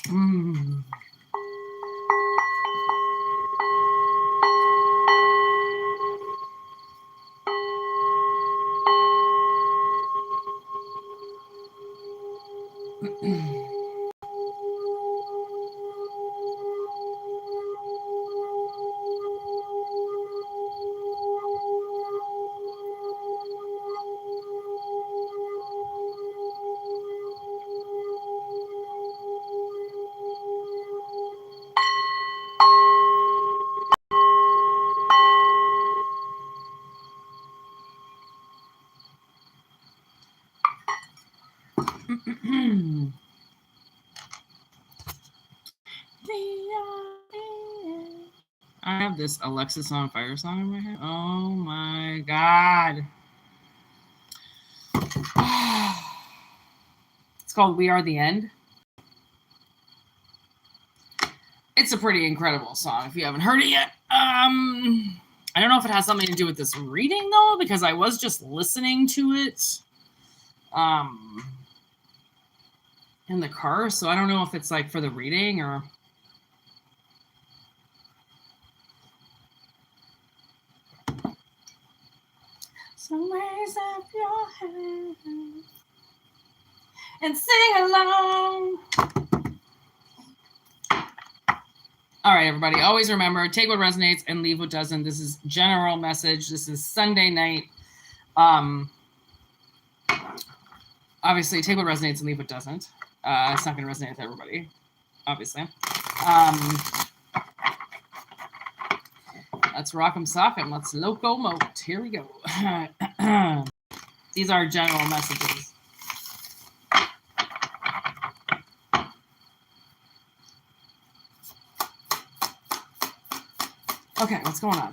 Mm. I have this Alexis on Fire song in my head. Oh my God. It's called We Are the End. It's a pretty incredible song if you haven't heard it yet. I don't know if it has something to do with this reading though, because I was just listening to it in the car, so I don't know if it's like for the reading or... So raise up your hand and sing along. All right, everybody, always remember, take what resonates and leave what doesn't. This is general message. This is Sunday night. Obviously, take what resonates and leave what doesn't. It's not going to resonate with everybody, obviously. Let's rock 'em sock and let's locomote. Here we go. These are general messages. Okay, what's going on?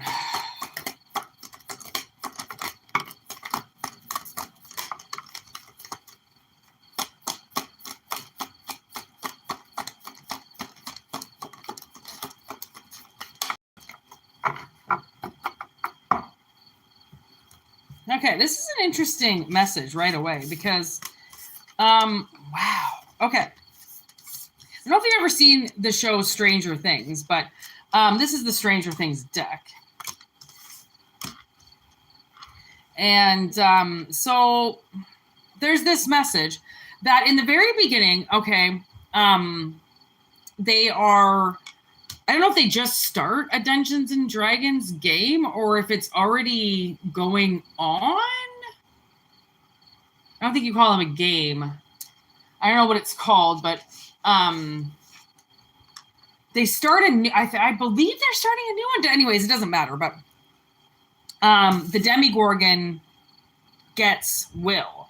Okay, this is an interesting message right away because, wow. Okay. I don't know if you've ever seen the show Stranger Things, but this is the Stranger Things deck. And so there's this message that in the very beginning, okay, they are... I don't know if they just start a Dungeons and Dragons game or if it's already going on. I don't think you call them a game. I don't know what it's called, but they start a new... I believe they're starting a new one. Anyways, it doesn't matter. But the Demigorgon gets Will.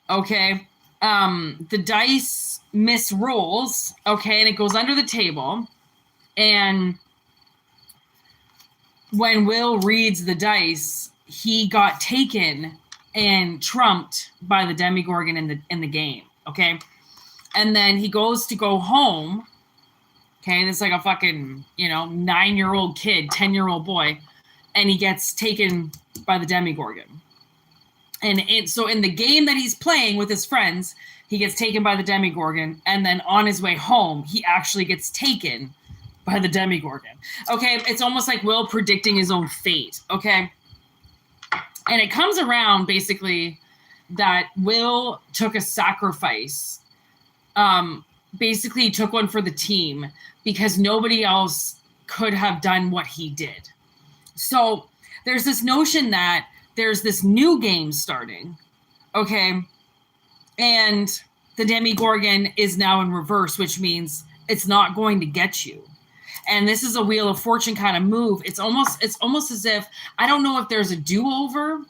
Okay. The dice misrolls. Okay, and it goes under the table. And when Will reads the dice, he got taken and trumped by the Demigorgon in the game. Okay. And then he goes to go home. Okay. It's like a fucking, 9-year-old kid, 10-year-old boy. And he gets taken by the Demigorgon. And so in the game that he's playing with his friends, he gets taken by the Demigorgon. And then on his way home, he actually gets taken by the Demigorgon. Okay, it's almost like Will predicting his own fate. Okay, and it comes around basically that Will took a sacrifice. Basically, he took one for the team because nobody else could have done what he did. So there's this notion that there's this new game starting. Okay, and the Demigorgon is now in reverse, which means it's not going to get you. And this is a Wheel of Fortune kind of move. It's almost as if, I don't know if there's a do-over.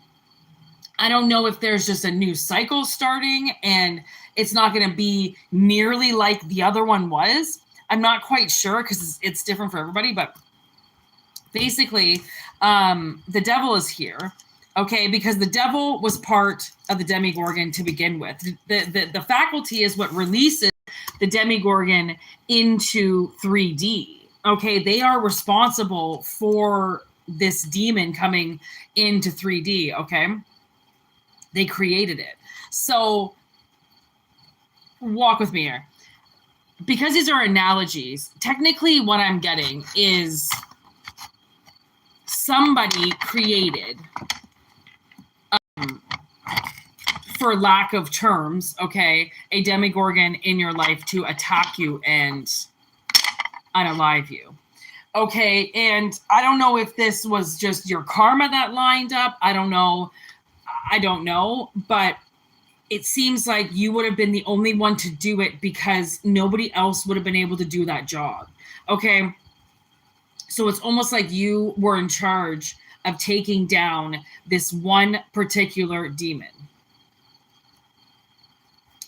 I don't know if there's just a new cycle starting and it's not going to be nearly like the other one was. I'm not quite sure because it's different for everybody. But basically, the devil is here. Okay, because the devil was part of the Demigorgon to begin with. The faculty is what releases the Demigorgon into 3D. Okay, they are responsible for this demon coming into 3D, okay? They created it. So, walk with me here. because these are analogies, technically what I'm getting is somebody created, for lack of terms, okay, a demigorgon in your life to attack you and unalive you. Okay, and I don't know if this was just your karma that lined up. I don't know, but it seems like you would have been the only one to do it because nobody else would have been able to do that job. Okay. So it's almost like you were in charge of taking down this one particular demon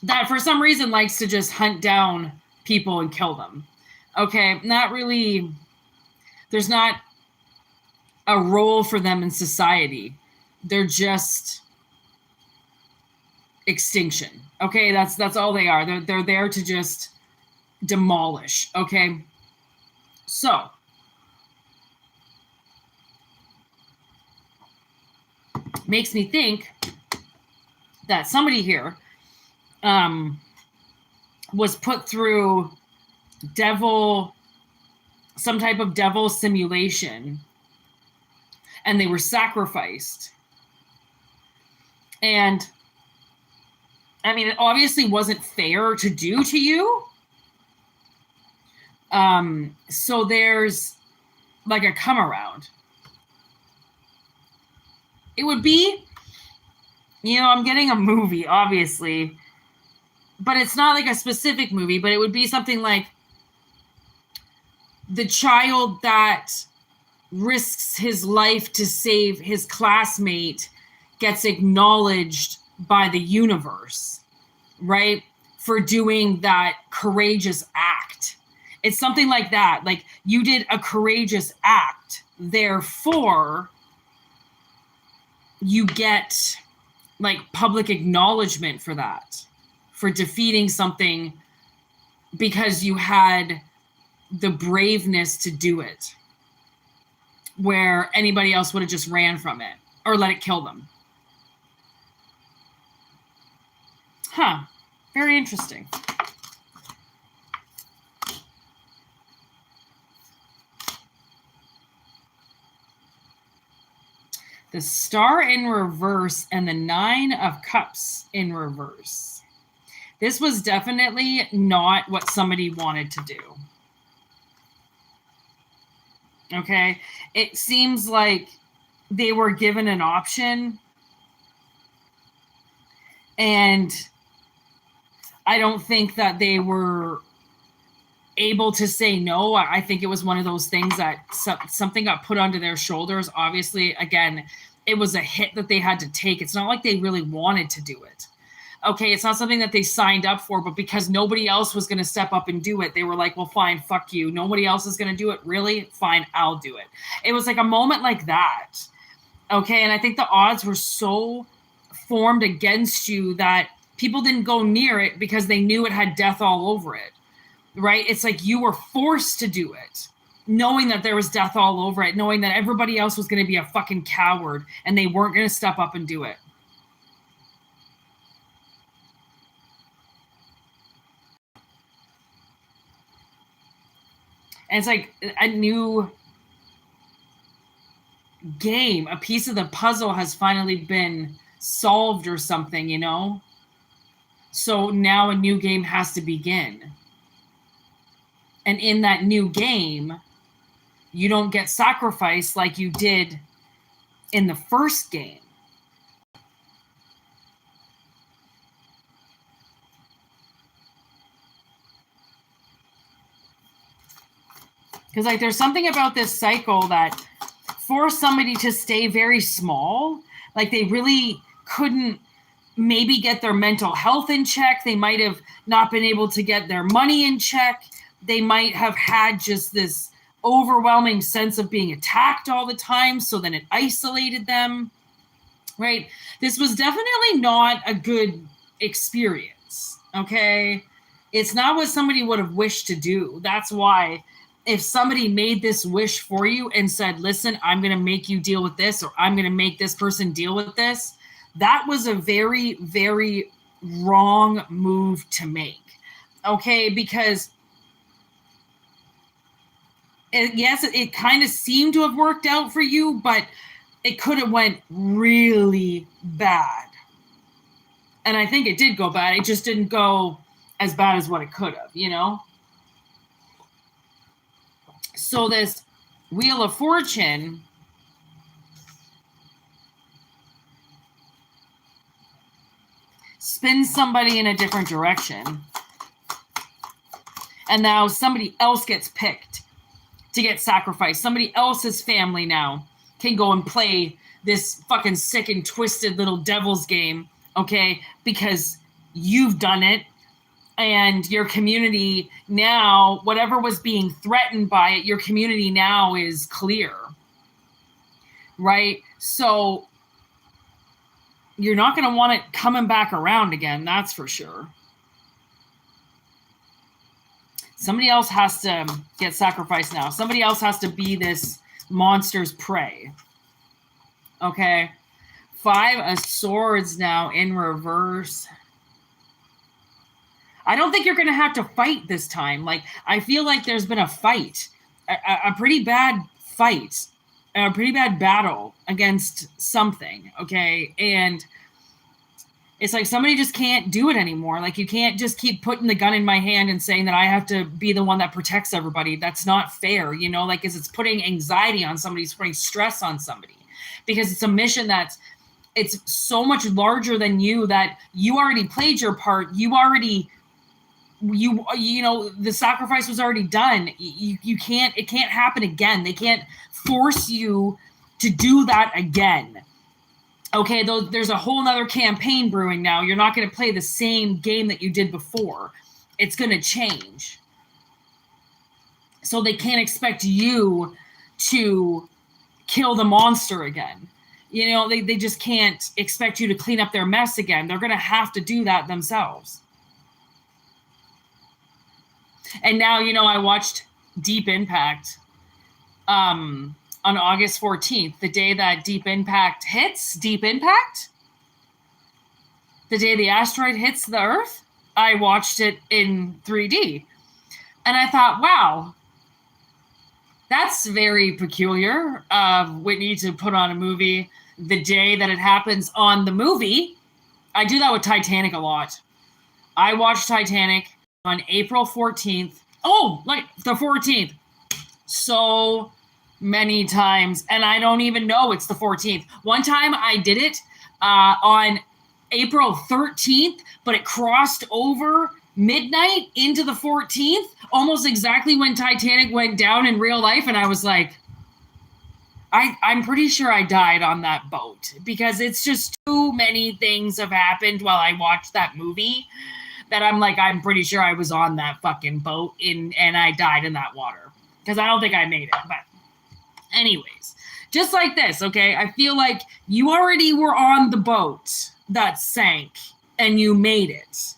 that for some reason likes to just hunt down people and kill them. Okay. Not really. There's not a role for them in society. They're just extinction. Okay, that's all they are. They're there to just demolish. Okay, so makes me think that somebody here was put through some type of devil simulation, and they were sacrificed. And I mean, it obviously wasn't fair to do to you. So there's like a come around. It would be, I'm getting a movie, obviously, but it's not like a specific movie, but it would be something like the child that risks his life to save his classmate gets acknowledged by the universe, right? For doing that courageous act. It's something like that. Like, you did a courageous act, therefore you get like public acknowledgement for that, for defeating something because you had the braveness to do it, where anybody else would have just ran from it or let it kill them. Huh. Very interesting. The Star in reverse and the 9 of Cups in reverse. This was definitely not what somebody wanted to do. Okay. It seems like they were given an option, and I don't think that they were able to say no. I think it was one of those things that something got put onto their shoulders. Obviously, again, it was a hit that they had to take. It's not like they really wanted to do it. Okay, it's not something that they signed up for, but because nobody else was going to step up and do it, they were like, well, fine, fuck you. Nobody else is going to do it. Really? Fine, I'll do it. It was like a moment like that. Okay, and I think the odds were so formed against you that people didn't go near it because they knew it had death all over it, right? It's like you were forced to do it, knowing that there was death all over it, knowing that everybody else was going to be a fucking coward and they weren't going to step up and do it. And it's like a new game. A piece of the puzzle has finally been solved or something, So now a new game has to begin. And in that new game, you don't get sacrificed like you did in the first game. Because like there's something about this cycle that forced somebody to stay very small. Like they really couldn't maybe get their mental health in check. They might have not been able to get their money in check. They might have had just this overwhelming sense of being attacked all the time. So then it isolated them, right? This was definitely not a good experience, okay? It's not what somebody would have wished to do. That's why if somebody made this wish for you and said, listen, I'm going to make you deal with this, or I'm going to make this person deal with this, that was a very, very wrong move to make. Okay. Because yes, it kind of seemed to have worked out for you, but it could have went really bad. And I think it did go bad. It just didn't go as bad as what it could have, you know? So this Wheel of Fortune spins somebody in a different direction. And now somebody else gets picked to get sacrificed. Somebody else's family now can go and play this fucking sick and twisted little devil's game, okay? Because you've done it, and your community now, whatever was being threatened by it, your community now is clear, right? So you're not going to want it coming back around again, that's for sure. Somebody else has to get sacrificed now. Somebody else has to be this monster's prey. Okay. 5 of Swords now in reverse. I don't think you're going to have to fight this time. Like, I feel like there's been a fight, a pretty bad fight, a pretty bad battle against something. Okay. And it's like somebody just can't do it anymore. Like, you can't just keep putting the gun in my hand and saying that I have to be the one that protects everybody. That's not fair, you know, like, it's putting anxiety on somebody, it's putting stress on somebody, because it's a mission that's, it's so much larger than you, that you already played your part. You already, you know, the sacrifice was already done. You can't, it can't happen again. They can't force you to do that again. Okay, though there's a whole nother campaign brewing now. You're not going to play the same game that you did before. It's going to change. So they can't expect you to kill the monster again. You know, they just can't expect you to clean up their mess again. They're going to have to do that themselves. And now, you know, I watched Deep Impact on August 14th, the day that Deep Impact hits, Deep Impact, the day the asteroid hits the Earth. I watched it in 3D. And I thought, wow, that's very peculiar of Whitney to put on a movie the day that it happens on the movie. I do that with Titanic a lot. I watched Titanic on April 14th. Oh, like the 14th. So many times, and I don't even know it's the 14th. One time I did it on April 13th, but it crossed over midnight into the 14th, almost exactly when Titanic went down in real life, and I was like, I'm pretty sure I died on that boat, because it's just too many things have happened while I watched that movie that I'm like, I'm pretty sure I was on that fucking boat and I died in that water, because I don't think I made it. But anyways, just like this, okay? I feel like you already were on the boat that sank and you made it,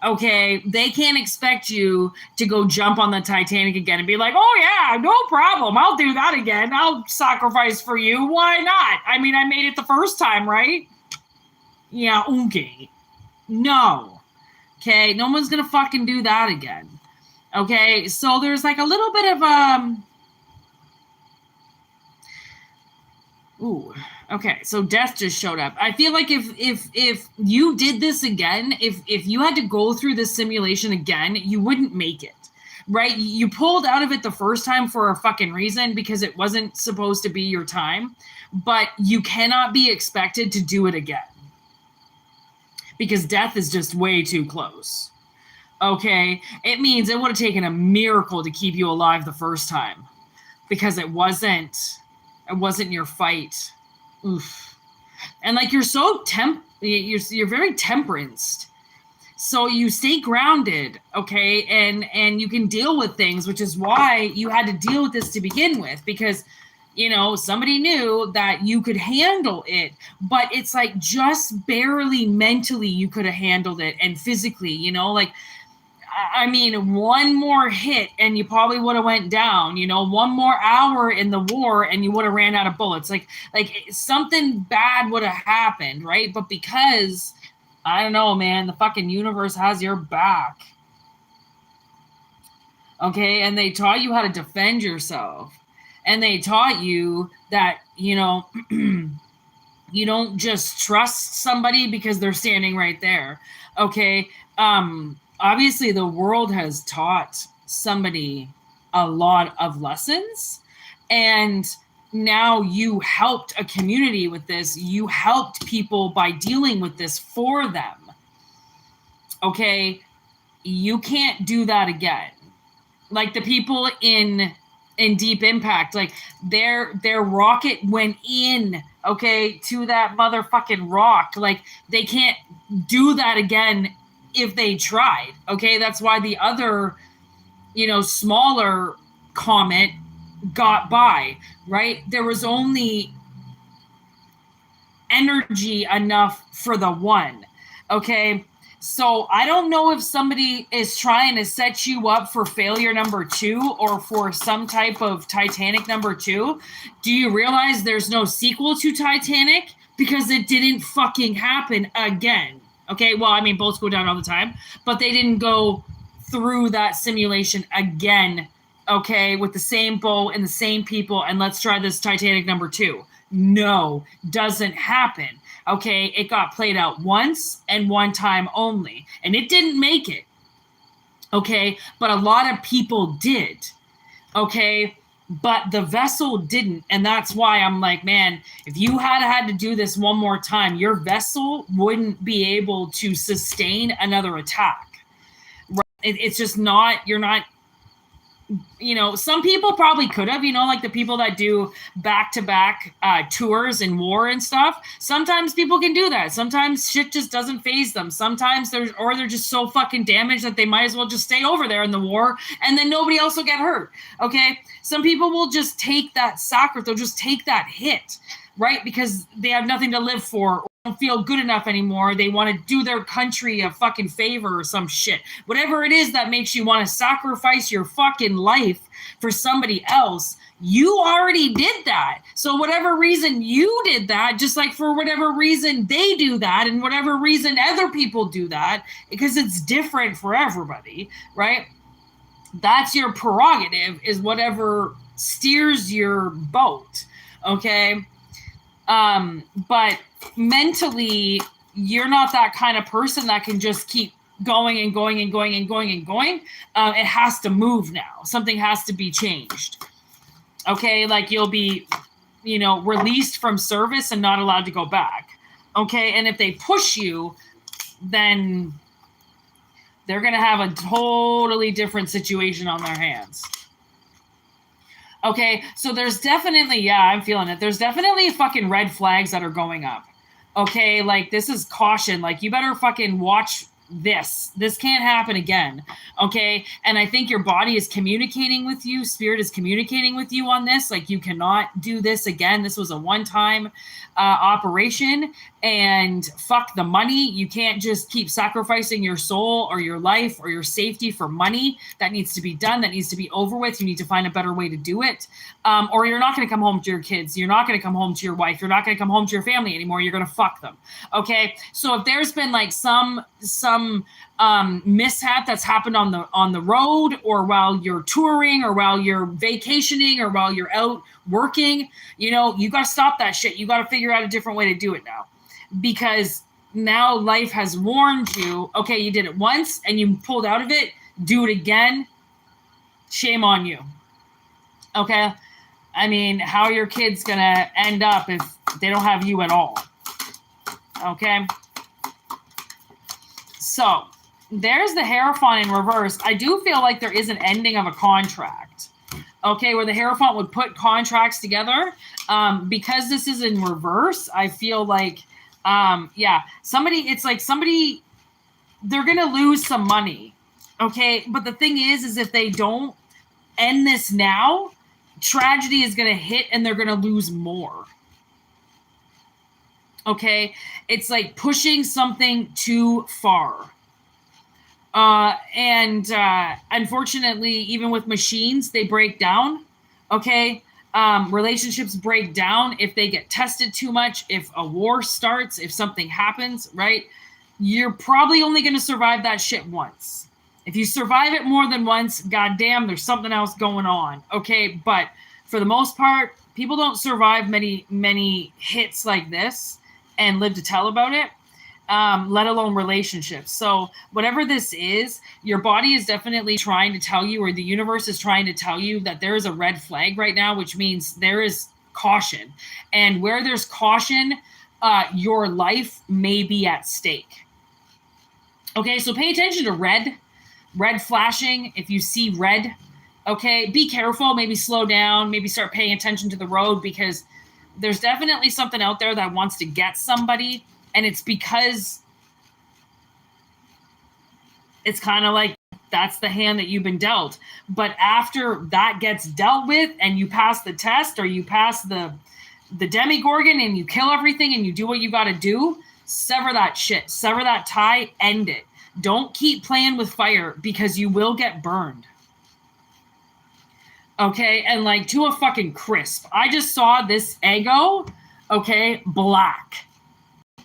okay? They can't expect you to go jump on the Titanic again and be like, oh yeah, no problem, I'll do that again. I'll sacrifice for you. Why not? I mean, I made it the first time, right? Yeah, okay. No. Okay, no one's gonna fucking do that again. Okay, so there's like a little bit of ooh, okay, so death just showed up. I feel like if you did this again, if you had to go through this simulation again, you wouldn't make it, right? You pulled out of it the first time for a fucking reason, because it wasn't supposed to be your time, but you cannot be expected to do it again, because death is just way too close, okay? It means it would have taken a miracle to keep you alive the first time, because it wasn't your fight. Oof. And like, you're so you're very temperanced, so you stay grounded, okay, and you can deal with things, which is why you had to deal with this to begin with, because, you know, somebody knew that you could handle it, but it's like just barely mentally you could have handled it, and physically, you know, like, I mean, one more hit and you probably would have went down, you know, one more hour in the war and you would have ran out of bullets. Like something bad would have happened, right? But because, I don't know, man, the fucking universe has your back. Okay. And they taught you how to defend yourself. And they taught you that, you know, you don't just trust somebody because they're standing right there. Okay. Obviously, the world has taught somebody a lot of lessons. And now you helped a community with this. You helped people by dealing with this for them. Okay. You can't do that again. Like the people in Deep Impact, like their rocket went in, okay, to that motherfucking rock. Like they can't do that again if they tried. Okay, that's why the other, you know, smaller comet got by, right? There was only energy enough for the one. Okay. So I don't know if somebody is trying to set you up for failure number 2 or for some type of Titanic number 2. Do you realize there's no sequel to Titanic? Because it didn't fucking happen again. Okay, well, I mean, boats go down all the time, but they didn't go through that simulation again, okay, with the same boat and the same people, and let's try this Titanic number 2. No, doesn't happen. Okay, it got played out once and one time only, and it didn't make it. Okay, but a lot of people did. Okay, but the vessel didn't, and that's why I'm like, man, if you had to do this one more time, your vessel wouldn't be able to sustain another attack. Right? It's just not. You're not. You know, some people probably could have, you know, like the people that do back-to-back tours in war and stuff. Sometimes people can do that. Sometimes shit just doesn't faze them. Sometimes they're just so fucking damaged that they might as well just stay over there in the war and then nobody else will get hurt. Okay. Some people will just take that sacrifice. They'll just take that hit, right? Because they have nothing to live for. Don't feel good enough anymore. They want to do their country a fucking favor or some shit. Whatever it is that makes you want to sacrifice your fucking life for somebody else, you already did that. So whatever reason you did that, just like for whatever reason they do that and whatever reason other people do that, because it's different for everybody, right? That's your prerogative, is whatever steers your boat, okay? But mentally, you're not that kind of person that can just keep going and going and going and going and going. It has to move now. Something has to be changed. Okay, like you'll be, you know, released from service and not allowed to go back. Okay, and if they push you, then they're going to have a totally different situation on their hands. Okay, so there's definitely, yeah, I'm feeling it. There's definitely fucking red flags that are going up. Okay, like this is caution. Like you better fucking watch this. This can't happen again. Okay, and I think your body is communicating with you. Spirit is communicating with you on this. Like you cannot do this again. This was a one-time operation, and fuck the money. You can't just keep sacrificing your soul or your life or your safety for money. That needs to be done. That needs to be over with. You need to find a better way to do it. Or you're not going to come home to your kids. You're not going to come home to your wife. You're not going to come home to your family anymore. You're going to fuck them. Okay. So if there's been like some mishap that's happened on the road, or while you're touring, or while you're vacationing, or while you're out working, you know, you got to stop that shit. You got to figure out a different way to do it now, because now life has warned you. Okay, you did it once and you pulled out of it. Do it again. Shame on you. Okay. I mean, how are your kids going to end up if they don't have you at all? Okay. So there's the Hierophant in reverse. I do feel like there is an ending of a contract. Okay, where the Hierophant would put contracts together. Because this is in reverse, I feel like, it's like somebody, they're going to lose some money. Okay, but the thing is if they don't end this now, tragedy is going to hit and they're going to lose more. Okay, it's like pushing something too far. And unfortunately, even with machines, they break down. Okay, relationships break down if they get tested too much, if a war starts, if something happens, right? You're probably only going to survive that shit once. If you survive it more than once, goddamn, there's something else going on. Okay, but for the most part, people don't survive many hits like this and live to tell about it. Let alone relationships. So whatever this is, your body is definitely trying to tell you, or the universe is trying to tell you that there is a red flag right now, which means there is caution. And where there's caution, your life may be at stake. Okay, so pay attention to red flashing. If you see red, okay, be careful, maybe slow down, maybe start paying attention to the road, because there's definitely something out there that wants to get somebody. And it's because it's kind of like that's the hand that you've been dealt. But after that gets dealt with and you pass the test, or you pass the Demigorgon and you kill everything and you do what you got to do, sever that shit, sever that tie, end it. Don't keep playing with fire, because you will get burned. Okay, and like to a fucking crisp. I just saw this Eggo, okay, black.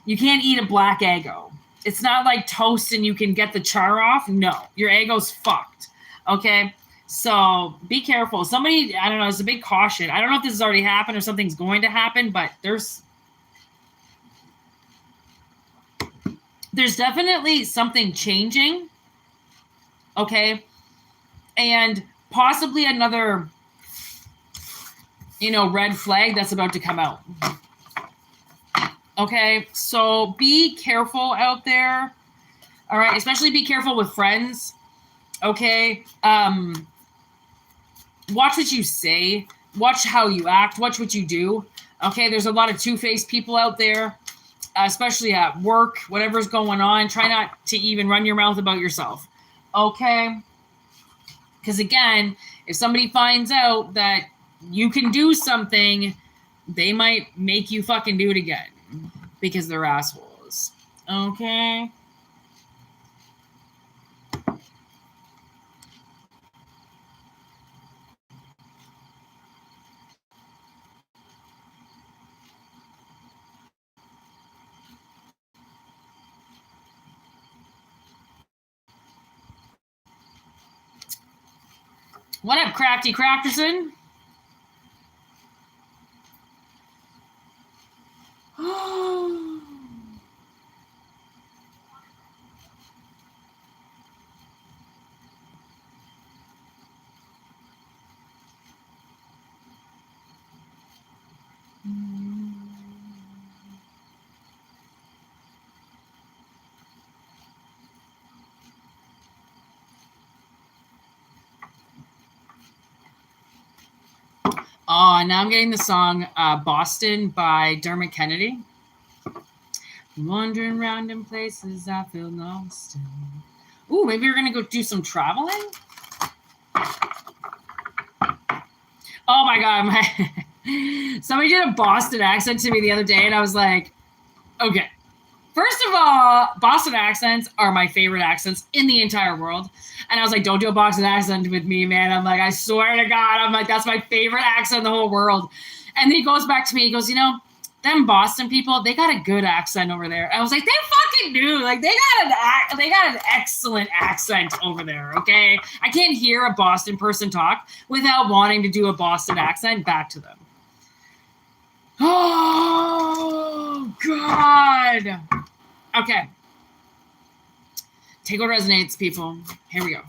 You can't eat a black Eggo. It's not like toast and you can get the char off. No, your Eggo's fucked. Okay, so be careful. Somebody, I don't know, it's a big caution. I don't know if this has already happened or something's going to happen, but there's definitely something changing. Okay, and possibly another, red flag that's about to come out. Okay, so be careful out there. All right, especially be careful with friends. Okay, watch what you say. Watch how you act. Watch what you do. Okay, there's a lot of two-faced people out there, especially at work, whatever's going on. Try not to even run your mouth about yourself. Okay? Because again, if somebody finds out that you can do something, they might make you fucking do it again. Because they're assholes. Okay? What up, Crafty Crafterson? Oh, now I'm getting the song Boston by Dermot Kennedy. Wandering around in places I feel lost in. Ooh, maybe we're going to go do some traveling? Oh my God. Somebody did a Boston accent to me the other day, and I was like, okay. First of all, Boston accents are my favorite accents in the entire world. And I was like, don't do a Boston accent with me, man. I'm like, I swear to God, I'm like, that's my favorite accent in the whole world. And then he goes back to me, he goes, them Boston people, they got a good accent over there. I was like, they fucking do. Like, they got an excellent accent over there, okay? I can't hear a Boston person talk without wanting to do a Boston accent back to them. Oh, God. Okay. Take what resonates, people. Here we go.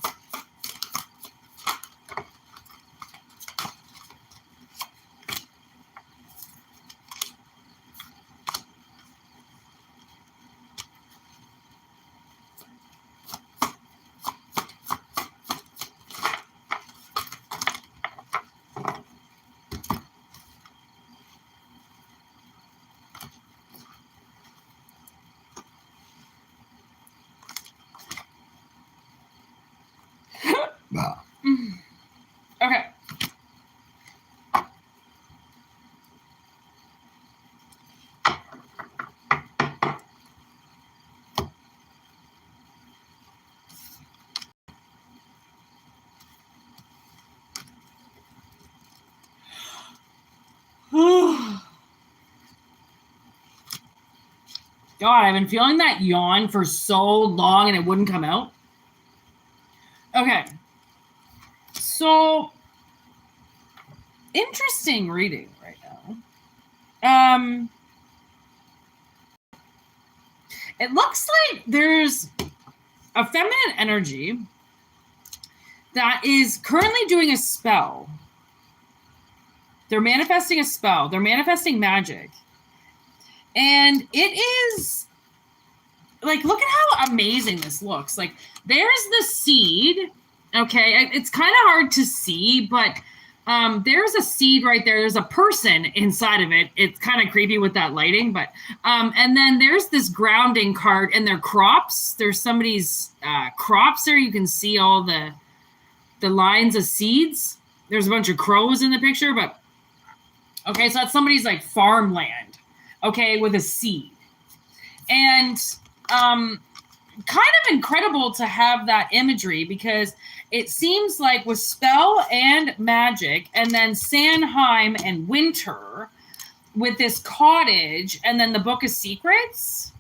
Okay. God, I've been feeling that yawn for so long and it wouldn't come out. Okay. So, interesting reading right now. It looks like there's a feminine energy that is currently doing a spell. They're manifesting a spell. They're manifesting magic. And it is, like, look at how amazing this looks. Like, there's the seed. Okay, it's kind of hard to see, but there's a seed right there. There's a person inside of it. It's kind of creepy with that lighting, but and then there's this grounding card, and their crops. There's somebody's crops there. You can see all the lines of seeds. There's a bunch of crows in the picture, but okay, so that's somebody's like farmland, okay, with a seed. And kind of incredible to have that imagery, because it seems like with spell and magic, and then Sanheim and winter with this cottage, and then the Book of Secrets.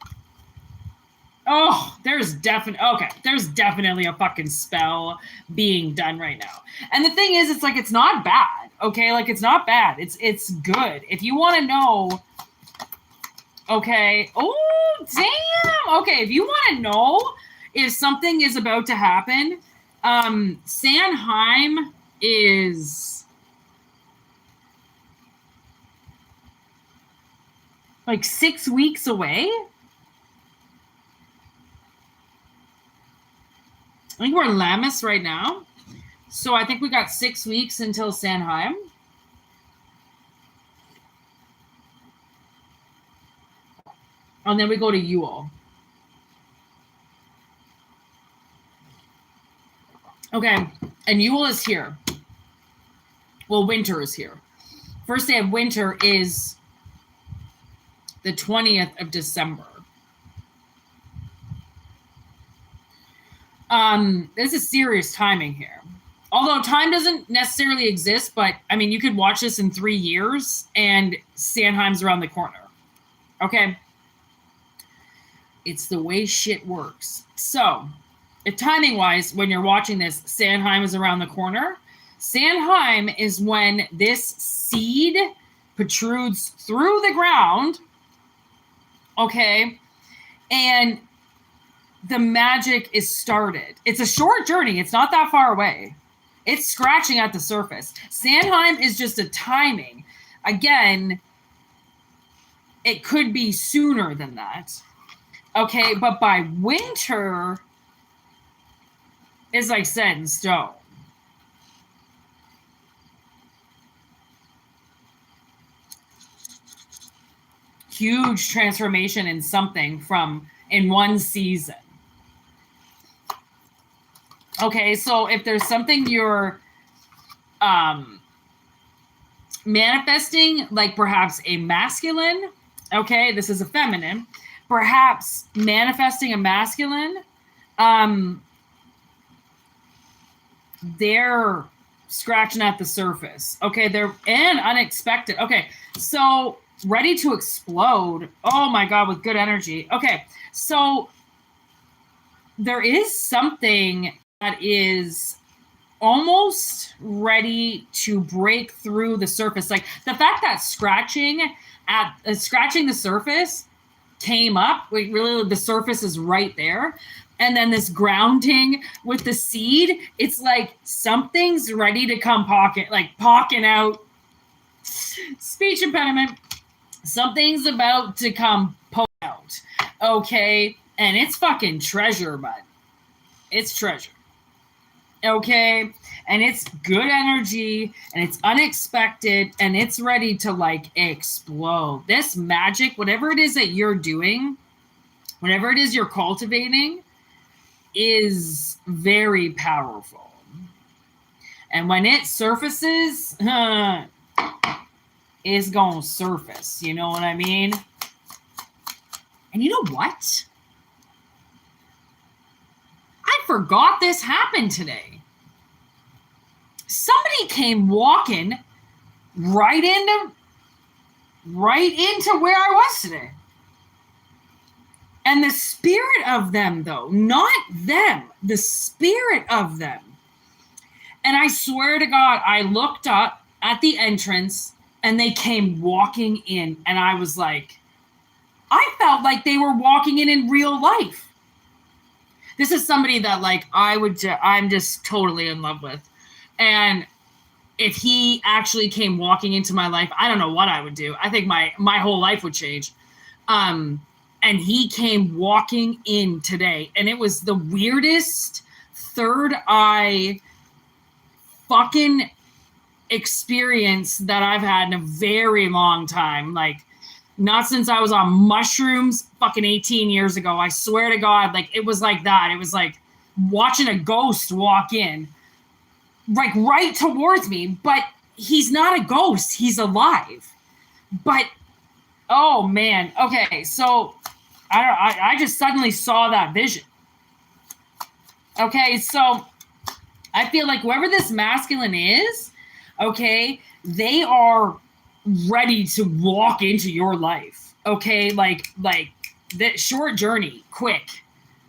Oh, there's definitely a fucking spell being done right now. And the thing is, it's like, it's not bad. Okay, like, it's not bad. It's good. If you want to know, okay. Oh, damn. Okay, if you want to know if something is about to happen, Sanheim is like 6 weeks away. I think we're in Lammas right now. So I think we got 6 weeks until Sanheim. And then we go to Yule. Okay, and Yule is here. Well, winter is here. First day of winter is the 20th of December. This is serious timing here. Although time doesn't necessarily exist, but I mean, you could watch this in 3 years and Sanheim's around the corner. Okay? It's the way shit works. So, if timing-wise, when you're watching this, Sanheim is around the corner. Sanheim is when this seed protrudes through the ground, okay, and the magic is started. It's a short journey. It's not that far away. It's scratching at the surface. Sanheim is just a timing. Again, it could be sooner than that. Okay, but by winter, it's like set in stone. Huge transformation in something in one season. Okay, so if there's something you're manifesting, like perhaps a masculine, okay, this is a feminine, perhaps manifesting a masculine, they're scratching at the surface. Okay, they're unexpected. Okay, so ready to explode. Oh my God, with good energy. Okay, so there is something that is almost ready to break through the surface. Like the fact that scratching the surface came up, like really the surface is right there. And then this grounding with the seed, it's like something's ready to come pocking out. Speech impediment. Something's about to come poke out. Okay? And it's fucking treasure, bud. It's treasure. Okay? And it's good energy, and it's unexpected, and it's ready to like explode. This magic, whatever it is that you're doing, whatever it is you're cultivating, is very powerful. And when it surfaces, it's gonna surface. You know what I mean? And you know what? I forgot this happened today. Somebody came walking right into where I was today. And the spirit of them, though, not them, the spirit of them. And I swear to God, I looked up at the entrance and they came walking in. And I was like, I felt like they were walking in real life. This is somebody that like I'm just totally in love with. And if he actually came walking into my life, I don't know what I would do. I think my whole life would change. And he came walking in today, and it was the weirdest third eye fucking experience that I've had in a very long time. Like, not since I was on mushrooms fucking 18 years ago. I swear to God, like, it was like that. It was like watching a ghost walk in, like right towards me, but he's not a ghost. He's alive. But, oh man. Okay, so I just suddenly saw that vision. Okay, so I feel like whoever this masculine is, okay, they are ready to walk into your life. Okay, like the short journey, quick.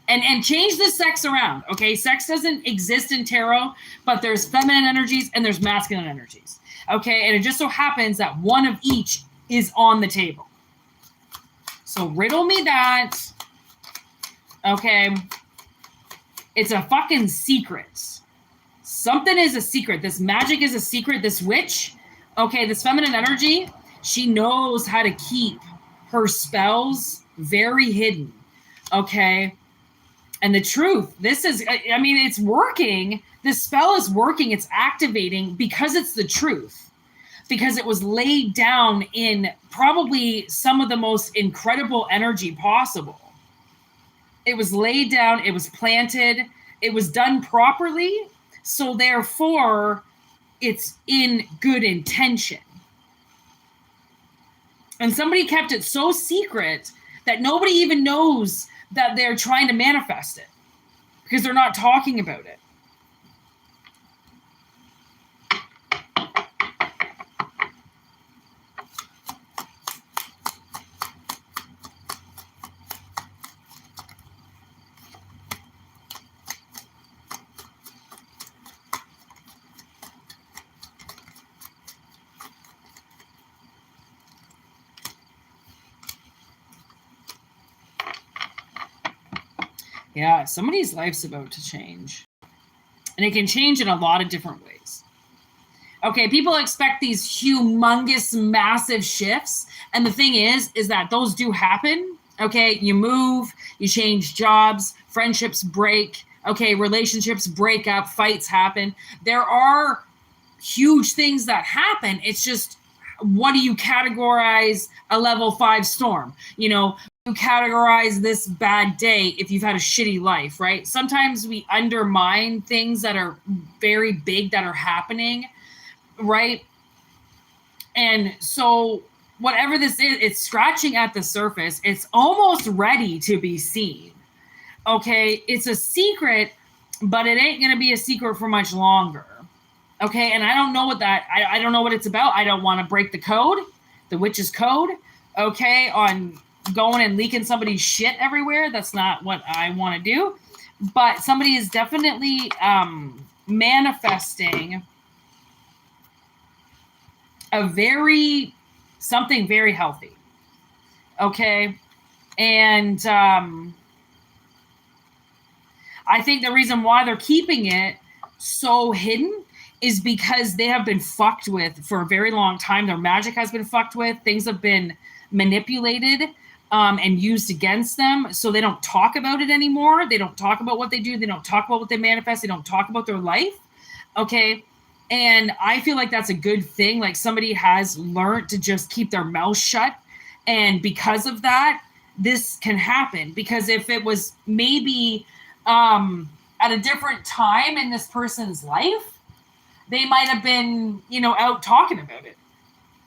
And change the sex around. Okay, sex doesn't exist in tarot, but there's feminine energies and there's masculine energies. Okay, and it just so happens that one of each is on the table. So riddle me that. Okay. It's a fucking secret. Something is a secret. This magic is a secret. This witch, okay, this feminine energy, she knows how to keep her spells very hidden. Okay. And the truth, this is, I mean, it's working. This spell is working. It's activating because it's the truth. Because it was laid down in probably some of the most incredible energy possible. It was laid down, it was planted, it was done properly, so therefore it's in good intention. And somebody kept it so secret that nobody even knows that they're trying to manifest it because they're not talking about it. Yeah, somebody's life's about to change. And it can change in a lot of different ways. Okay, people expect these humongous, massive shifts. And the thing is that those do happen. Okay, you move, you change jobs, friendships break. Okay, relationships break up, fights happen. There are huge things that happen. It's just, what do you categorize a level 5 storm? You know, you categorize this bad day if you've had a shitty life, right? Sometimes we undermine things that are very big that are happening, right? And so whatever this is, it's scratching at the surface. It's almost ready to be seen. Okay, it's a secret, but it ain't going to be a secret for much longer. Okay, and I don't know what that, I don't know what it's about. I don't want to break the code, the witch's code, okay, on going and leaking somebody's shit everywhere. That's not what I want to do. But somebody is definitely manifesting something very healthy. Okay, and I think the reason why they're keeping it so hidden is because they have been fucked with for a very long time. Their magic has been fucked with. Things have been manipulated and used against them. So they don't talk about it anymore. They don't talk about what they do. They don't talk about what they manifest. They don't talk about their life. Okay. And I feel like that's a good thing. Like, somebody has learned to just keep their mouth shut. And because of that, this can happen. Because if it was maybe at a different time in this person's life, they might have been, out talking about it.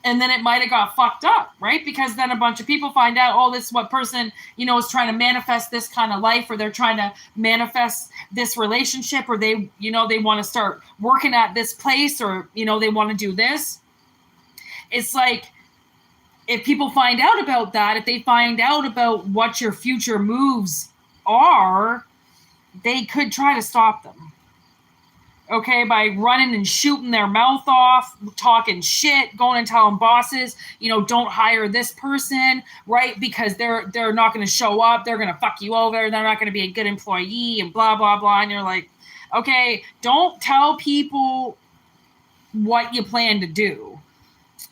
And then it might have got fucked up, right? Because then a bunch of people find out, oh, this is what person, is trying to manifest this kind of life, or they're trying to manifest this relationship, or they want to start working at this place, or, they want to do this. It's like, if people find out about that, if they find out about what your future moves are, they could try to stop them. Okay, by running and shooting their mouth off, talking shit, going and telling bosses, don't hire this person, right? Because they're not going to show up, they're going to fuck you over, they're not going to be a good employee, and blah blah blah. And you're like, okay, don't tell people what you plan to do.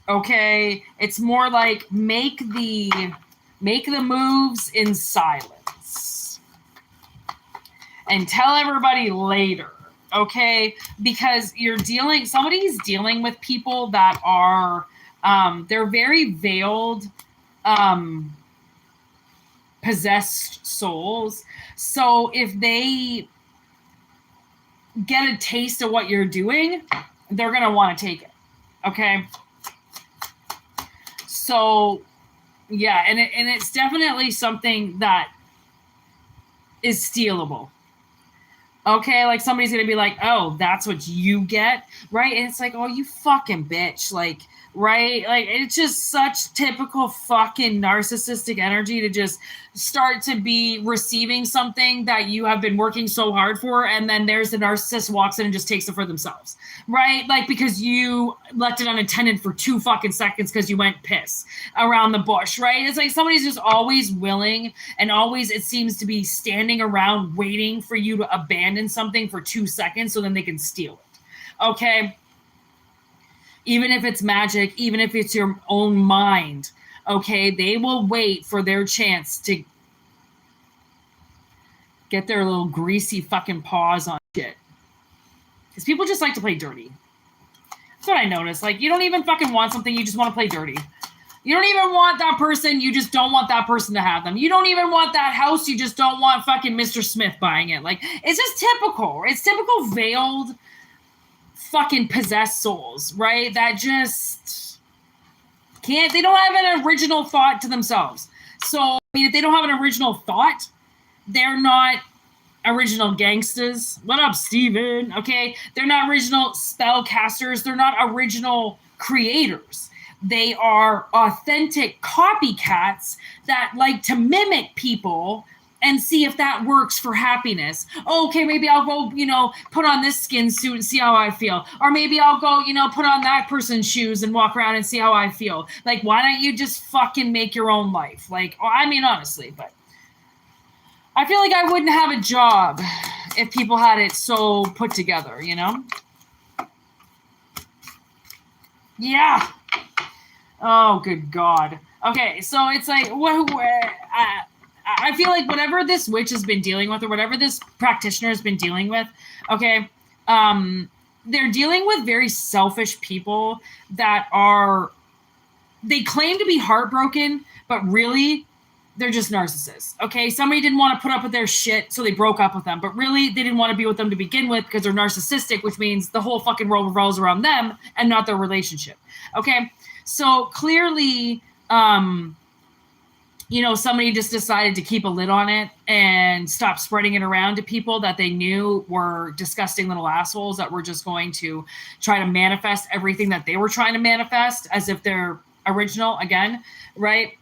Okay, it's more like make the moves in silence and tell everybody later. Okay, because somebody's dealing with people that are they're very veiled, possessed souls. So if they get a taste of what you're doing, they're gonna want to take it. Okay, so yeah, and it's definitely something that is stealable. Okay, like somebody's gonna be like, oh, that's what you get, right? And it's like, oh, you fucking bitch, like, right? Like, it's just such typical fucking narcissistic energy to just start to be receiving something that you have been working so hard for, and then there's the narcissist walks in and just takes it for themselves, right? Like, because you left it unattended for 2 fucking seconds because you went piss around the bush, right? It's like somebody's just always willing, and always it seems to be standing around waiting for you to abandon something for 2 seconds so then they can steal it. Okay, even if it's magic, even if it's your own mind, okay, they will wait for their chance to get their little greasy fucking paws on shit. Because people just like to play dirty. That's what I noticed. Like, you don't even fucking want something, you just want to play dirty. You don't even want that person, you just don't want that person to have them. You don't even want that house, you just don't want fucking Mr. Smith buying it. Like, it's just typical. It's typical veiled fucking possessed souls, right? That just can't, they don't have an original thought to themselves. So, I mean, if they don't have an original thought, they're not original gangsters. What up, Steven? Okay, they're not original spellcasters. They're not original creators. They are authentic copycats that like to mimic people and see if that works for happiness. Oh, okay, maybe I'll go, put on this skin suit and see how I feel. Or maybe I'll go, put on that person's shoes and walk around and see how I feel. Like, why don't you just fucking make your own life? Like, I mean, honestly, but I feel like I wouldn't have a job if people had it so put together, Yeah. Oh, good God. Okay, so it's like, I feel like whatever this witch has been dealing with, or whatever this practitioner has been dealing with, okay, they're dealing with very selfish people that they claim to be heartbroken, but really, they're just narcissists, okay? Somebody didn't want to put up with their shit, so they broke up with them, but really, they didn't want to be with them to begin with because they're narcissistic, which means the whole fucking world revolves around them and not their relationship, okay? So clearly, somebody just decided to keep a lid on it and stop spreading it around to people that they knew were disgusting little assholes that were just going to try to manifest everything that they were trying to manifest as if they're original again, right?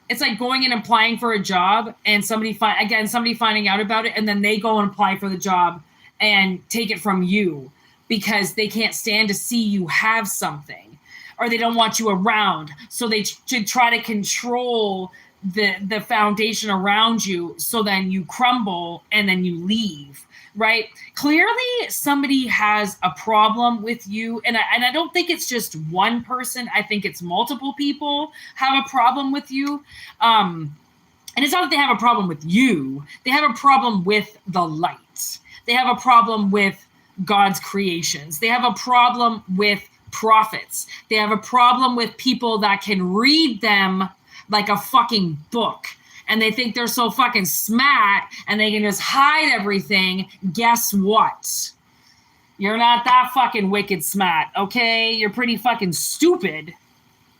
It's like going and applying for a job and somebody finding out about it, and then they go and apply for the job and take it from you because they can't stand to see you have something, or they don't want you around. So they try to control the foundation around you, so then you crumble and then you leave, right? Clearly somebody has a problem with you, and I don't think it's just one person. I think it's multiple people have a problem with you. And it's not that they have a problem with you. They have a problem with the light. They have a problem with God's creations. They have a problem with prophets. They have a problem with people that can read them like a fucking book. And they think they're so fucking smart and they can just hide everything. Guess what? You're not that fucking wicked smart, okay? You're pretty fucking stupid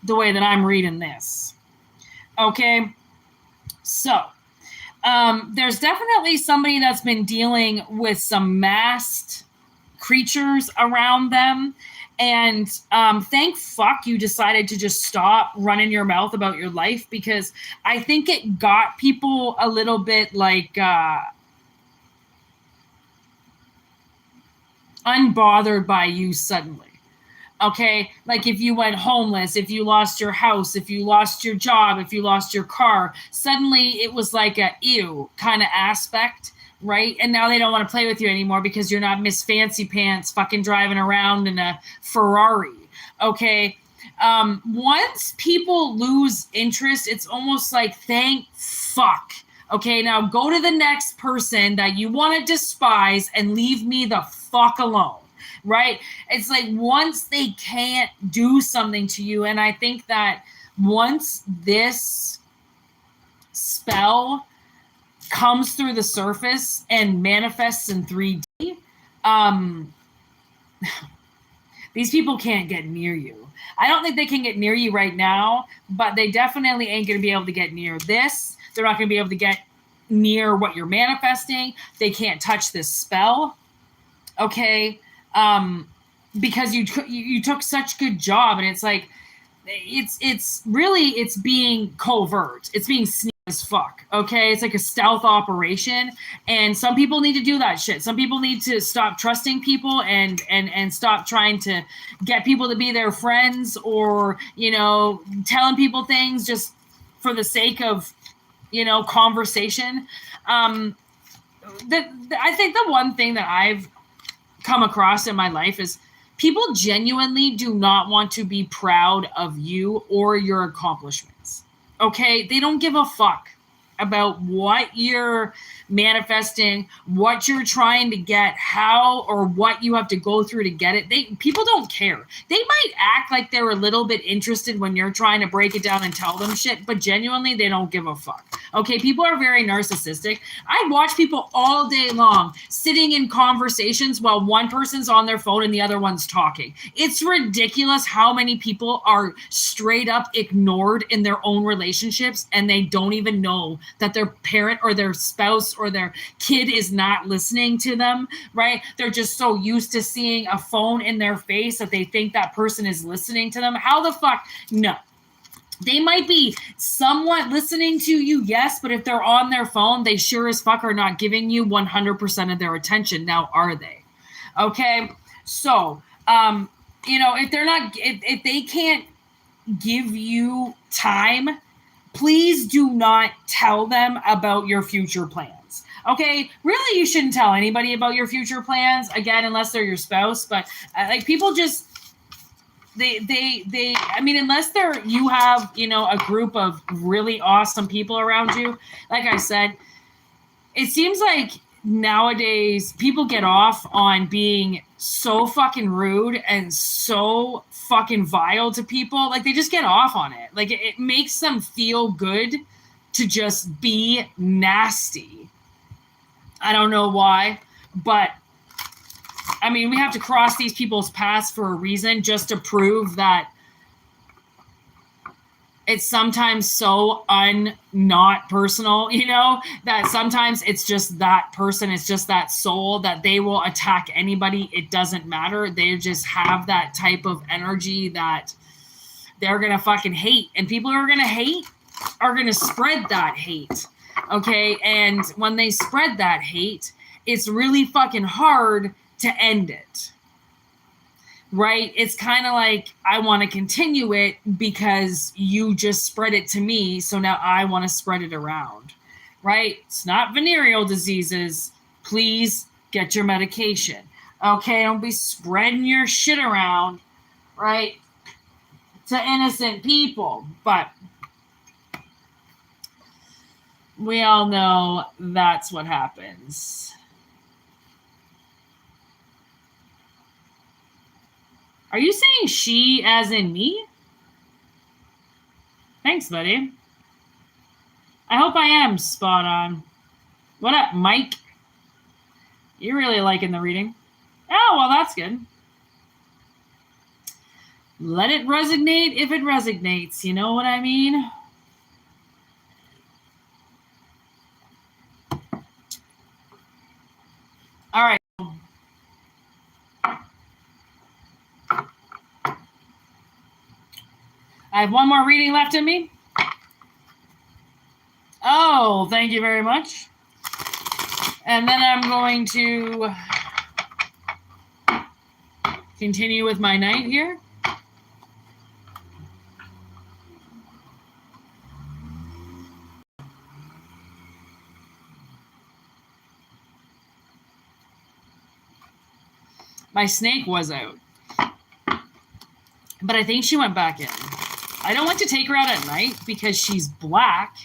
the way that I'm reading this. Okay? So, there's definitely somebody that's been dealing with some masked creatures around them. And thank fuck you decided to just stop running your mouth about your life, because I think it got people a little bit like unbothered by you suddenly. Okay, like if you went homeless, if you lost your house, if you lost your job, if you lost your car, suddenly it was like a ew kind of aspect, right? And now they don't want to play with you anymore because you're not Miss Fancy Pants fucking driving around in a Ferrari. Okay. Once people lose interest, it's almost like thank fuck. Okay, now go to the next person that you want to despise and leave me the fuck alone. Right? It's like once they can't do something to you, and I think that once this spell comes through the surface and manifests in 3D, these people can't get near you. I don't think they can get near you right now, but they definitely ain't going to be able to get near this. They're not going to be able to get near what you're manifesting. They can't touch this spell. Okay. Because you took such good job, and it's like it's really it's being covert, it's being sneaky as fuck. Okay, it's like a stealth operation, and some people need to do that shit. Some people need to stop trusting people and stop trying to get people to be their friends, or telling people things just for the sake of conversation. I think the one thing that I've come across in my life is people genuinely do not want to be proud of you or your accomplishments. Okay? They don't give a fuck about what you're manifesting, what you're trying to get, how or what you have to go through to get it. People don't care. They might act like they're a little bit interested when you're trying to break it down and tell them shit, but genuinely they don't give a fuck. Okay, people are very narcissistic. I watch people all day long sitting in conversations while one person's on their phone and the other one's talking. It's ridiculous how many people are straight up ignored in their own relationships, and they don't even know that their parent or their spouse or their kid is not listening to them, right? They're just so used to seeing a phone in their face that they think that person is listening to them. How the fuck? No. They might be somewhat listening to you, yes, but if they're on their phone, they sure as fuck are not giving you 100% of their attention. Now, are they? Okay? So, if they can't give you time, please do not tell them about your future plans. Okay, really, you shouldn't tell anybody about your future plans, again, unless they're your spouse. But people just unless you have a group of really awesome people around you. Like I said, it seems like nowadays people get off on being so fucking rude and so fucking vile to people. Like they just get off on it. Like it makes them feel good to just be nasty. I don't know why, but I mean, we have to cross these people's paths for a reason, just to prove that it's sometimes so not personal, that sometimes it's just that person, it's just that soul that they will attack anybody. It doesn't matter. They just have that type of energy that they're going to fucking hate. And people who are going to hate are going to spread that hate. Okay. And when they spread that hate, it's really fucking hard to end it. Right? It's kind of like, I want to continue it because you just spread it to me, so now I want to spread it around. Right? It's not venereal diseases. Please get your medication. Okay? Don't be spreading your shit around, right, to innocent people. But we all know that's what happens. Are you saying she as in me? Thanks, buddy. I hope I am spot on. What up, Mike? You're really liking the reading. Oh, well, that's good. Let it resonate if it resonates. You know what I mean? All right. I have one more reading left in me. Oh, thank you very much. And then I'm going to continue with my night here. My snake was out, but I think she went back in. I don't like to take her out at night because she's black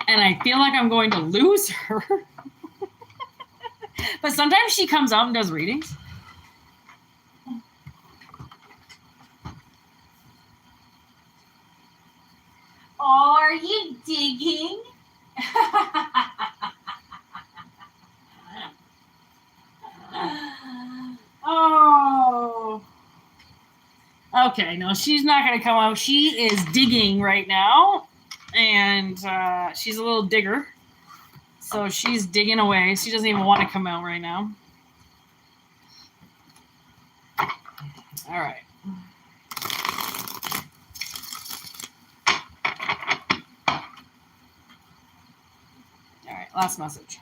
and I feel like I'm going to lose her. But sometimes she comes out and does readings. Oh, are you digging? Oh. Okay, no, she's not going to come out. She is digging right now, and she's a little digger. So she's digging away. She doesn't even want to come out right now. All right. All right, last message.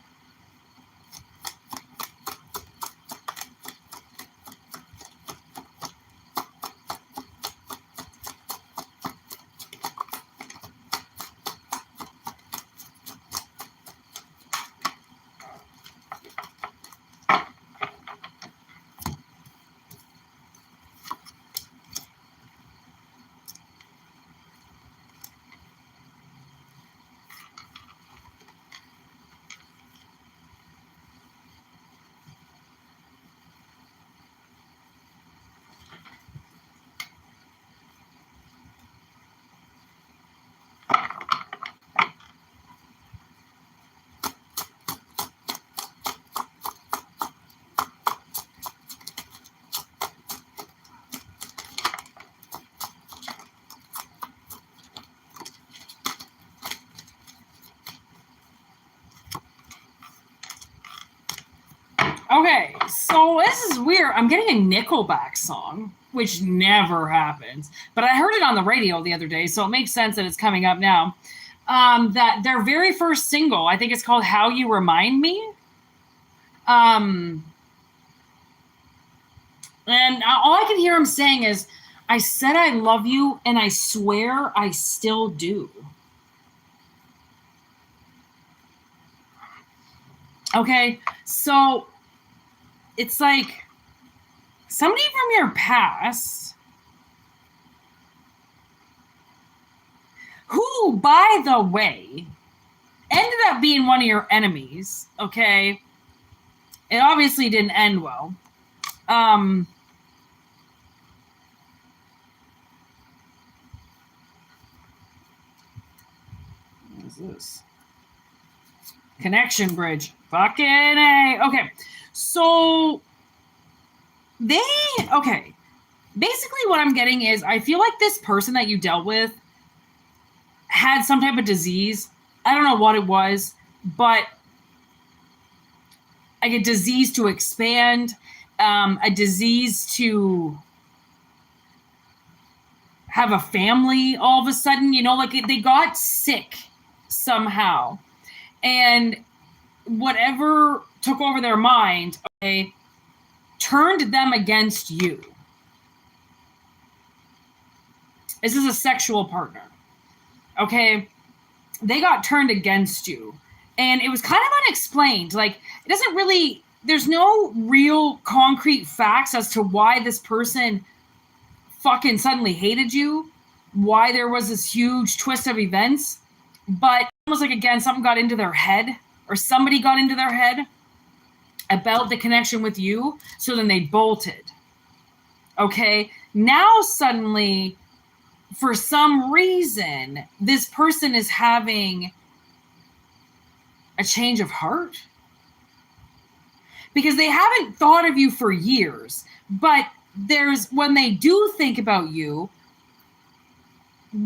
Okay, so this is weird. I'm getting a Nickelback song, which never happens. But I heard it on the radio the other day, so it makes sense that it's coming up now. That their very first single, I think it's called How You Remind Me. And all I can hear him saying is, I said I love you, and I swear I still do. Okay, so it's like somebody from your past who, by the way, ended up being one of your enemies, okay? It obviously didn't end well. What is this? Connection bridge. Fucking A. Okay. So basically what I'm getting is I feel like this person that you dealt with had some type of disease. I don't know what it was, but like a disease to expand, a disease to have a family all of a sudden, like they got sick somehow. And whatever took over their mind, okay, turned them against you. This is a sexual partner. Okay? They got turned against you. And it was kind of unexplained. Like, it doesn't really, there's no real concrete facts as to why this person fucking suddenly hated you, why there was this huge twist of events. But almost like, again, something got into their head, or somebody got into their head about the connection with you, so then they bolted. Okay? Now suddenly, for some reason, this person is having a change of heart. Because they haven't thought of you for years, but when they do think about you,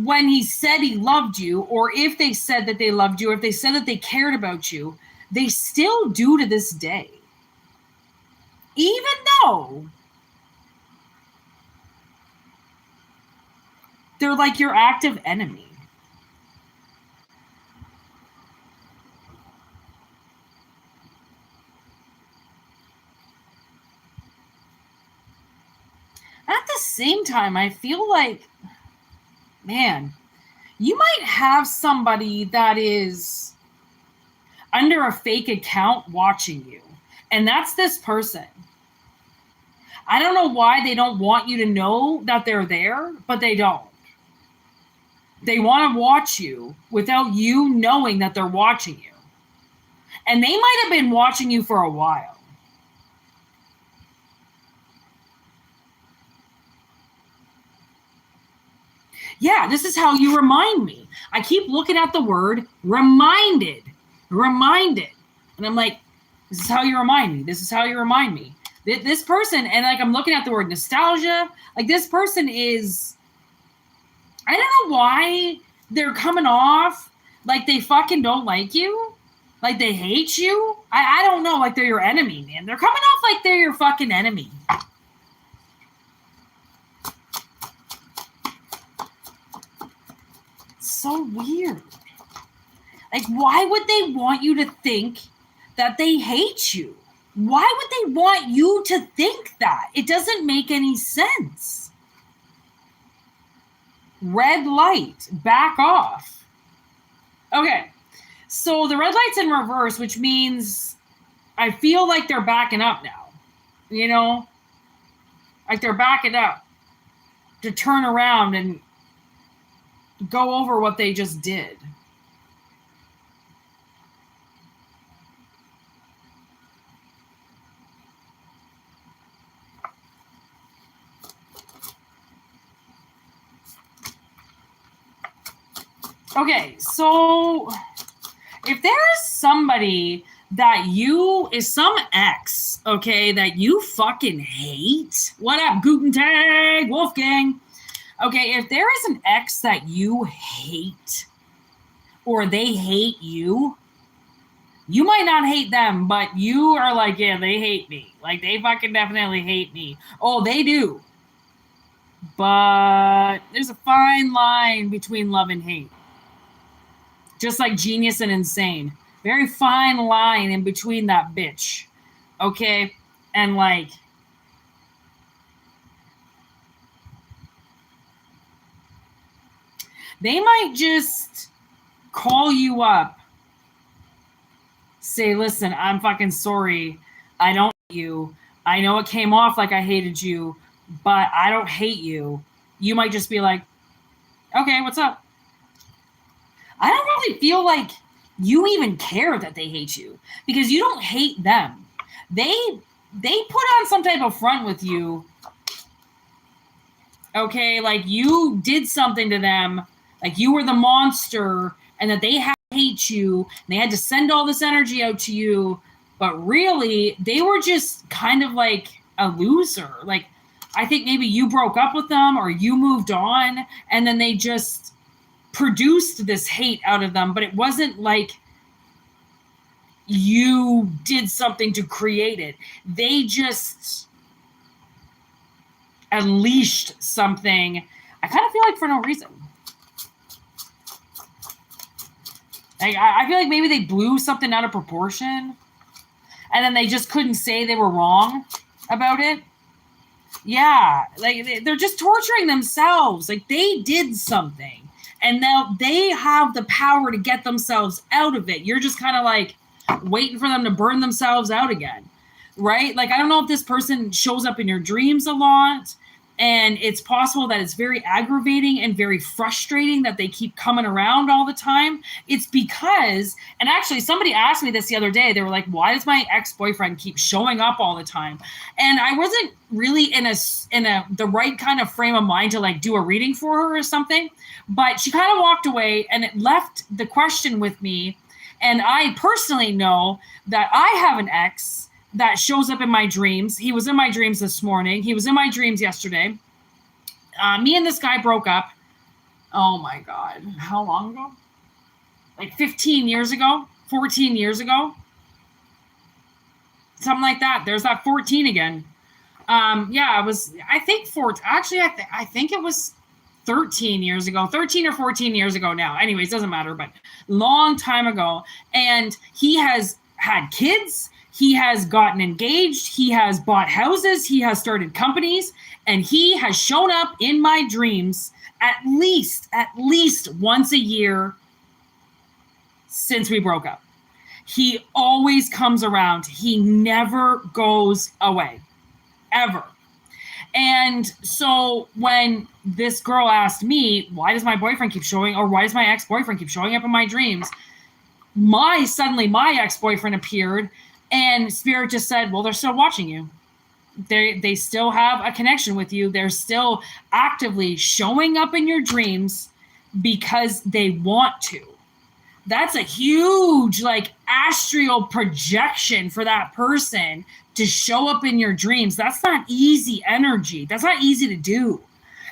when he said he loved you, or if they said that they loved you, or if they said that they cared about you, they still do to this day. Even though They're like your active enemy. At the same time, I feel like, man, you might have somebody that is under a fake account watching you, and that's this person. I don't know why they don't want you to know that they're there, but they don't. They want to watch you without you knowing that they're watching you. And they might have been watching you for a while. Yeah, this is how you remind me. I keep looking at the word reminded. Reminded. And I'm like, this is how you remind me. This is how you remind me. This person, and like I'm looking at the word nostalgia, like this person is, I don't know why they're coming off like they fucking don't like you. Like they hate you. I don't know, like they're your enemy, man. They're coming off like they're your fucking enemy. So weird. Like, why would they want you to think that they hate you? Why would they want you to think that? It doesn't make any sense. Red light, back off. Okay, so the red light's in reverse, which means I feel like they're backing up now. You know? Like they're backing up to turn around and go over what they just did. Okay, so if there is somebody that you is some ex, okay, that you fucking hate, what up, Guten Tag, Wolfgang? Okay, if there is an ex that you hate or they hate you, you might not hate them, but you are like, yeah, they hate me. Like, they fucking definitely hate me. Oh, they do. But there's a fine line between love and hate. Just like genius and insane. Very fine line in between that bitch. Okay? And like, they might just call you up, say, listen, I'm fucking sorry. I don't hate you. I know it came off like I hated you, but I don't hate you. You might just be like, okay, what's up? I don't really feel like you even care that they hate you because you don't hate them. They put on some type of front with you. Okay, like you did something to them, like you were the monster, and that they had to hate you, and they had to send all this energy out to you, but really, they were just kind of like a loser. Like, I think maybe you broke up with them or you moved on, and then they just produced this hate out of them, but it wasn't like you did something to create it. They just unleashed something, I kind of feel like for no reason. Like, I feel like maybe they blew something out of proportion and then they just couldn't say they were wrong about it. Yeah, like they're just torturing themselves. Like they did something and now they have the power to get themselves out of it. You're just kind of like waiting for them to burn themselves out again, right? Like, I don't know if this person shows up in your dreams a lot, and it's possible that it's very aggravating and very frustrating that they keep coming around all the time. It's because, and actually somebody asked me this the other day, they were like, why does my ex-boyfriend keep showing up all the time? And I wasn't really in the right kind of frame of mind to like do a reading for her or something, but she kind of walked away and it left the question with me. And I personally know that I have an ex that shows up in my dreams. He was in my dreams this morning. He was in my dreams yesterday. Me and this guy broke up. Oh my God. How long ago? Like 15 years ago? 14 years ago? Something like that. There's that 14 again. Yeah, it was, I think I think it was 13 years ago, 13 or 14 years ago now. Anyways, doesn't matter, but long time ago. And he has had kids. He has gotten engaged. He has bought houses. He has started companies. And he has shown up in my dreams at least once a year since we broke up. He always comes around. He never goes away, ever. And so when this girl asked me, why does my boyfriend keep showing, or why does my ex-boyfriend keep showing up in my dreams? Suddenly my ex-boyfriend appeared, and Spirit just said, well, they're still watching you. They still have a connection with you. They're still actively showing up in your dreams because they want to. That's a huge, like, astral projection for that person to show up in your dreams. That's not easy energy. That's not easy to do.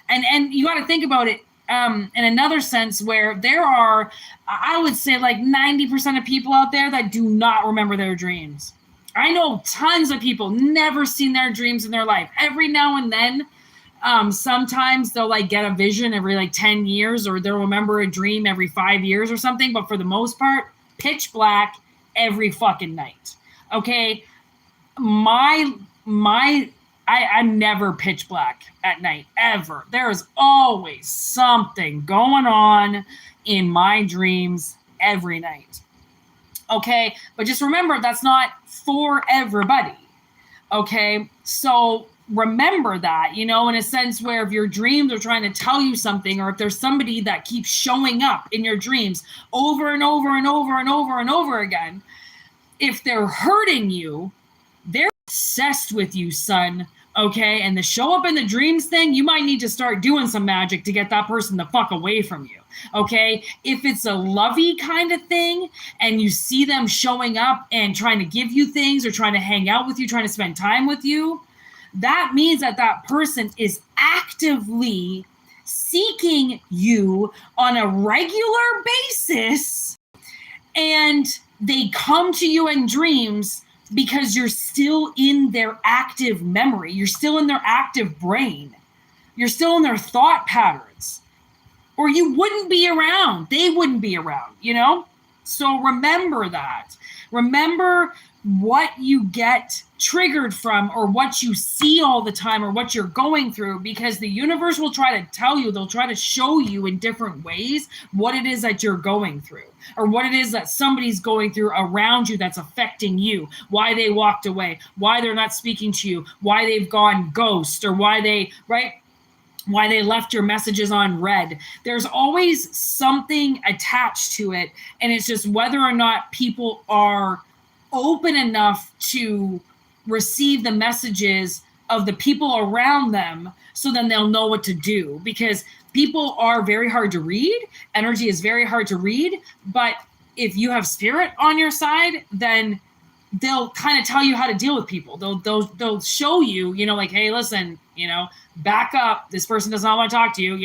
And you got to think about it in another sense, where there are, I would say, like 90% of people out there that do not remember their dreams. I know tons of people never seen their dreams in their life. Every now and then, sometimes they'll like get a vision every like 10 years, or they'll remember a dream every 5 years or something. But for the most part, pitch black every fucking night. Okay. I'm never pitch black at night, ever. There is always something going on in my dreams every night. Okay. But just remember, that's not for everybody. Okay. So remember that, in a sense, where if your dreams are trying to tell you something, or if there's somebody that keeps showing up in your dreams over and over and over and over and over again, if they're hurting you, they're obsessed with you, son. Okay. And the show up in the dreams thing, you might need to start doing some magic to get that person the fuck away from you. Okay. If it's a lovey kind of thing and you see them showing up and trying to give you things, or trying to hang out with you, trying to spend time with you, that means that that person is actively seeking you on a regular basis, and they come to you in dreams because you're still in their active memory. You're still in their active brain. You're still in their thought patterns, or you wouldn't be around. They wouldn't be around, So remember that. Remember what you get triggered from, or what you see all the time, or what you're going through, because the universe will try to tell you, they'll try to show you in different ways what it is that you're going through, or what it is that somebody's going through around you that's affecting you, why they walked away, why they're not speaking to you, why they've gone ghost, or why they left your messages on read. There's always something attached to it, and it's just whether or not people are open enough to receive the messages of the people around them, so then they'll know what to do, because people are very hard to read. Energy is very hard to read, but if you have spirit on your side, then they'll kind of tell you how to deal with people. They'll show you, like, hey, listen, back up. This person does not want to talk to you,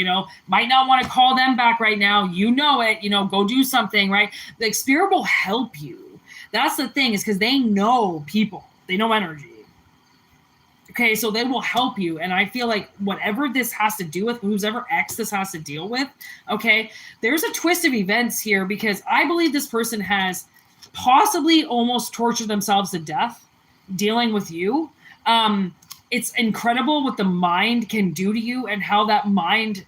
might not want to call them back right now. Go do something, right? The spirit will help you. That's the thing, is because they know people. They know energy. Okay, so they will help you. And I feel like whatever this has to do with, whoever X this has to deal with, okay, there's a twist of events here, because I believe this person has possibly almost tortured themselves to death dealing with you. It's incredible what the mind can do to you, and how that mind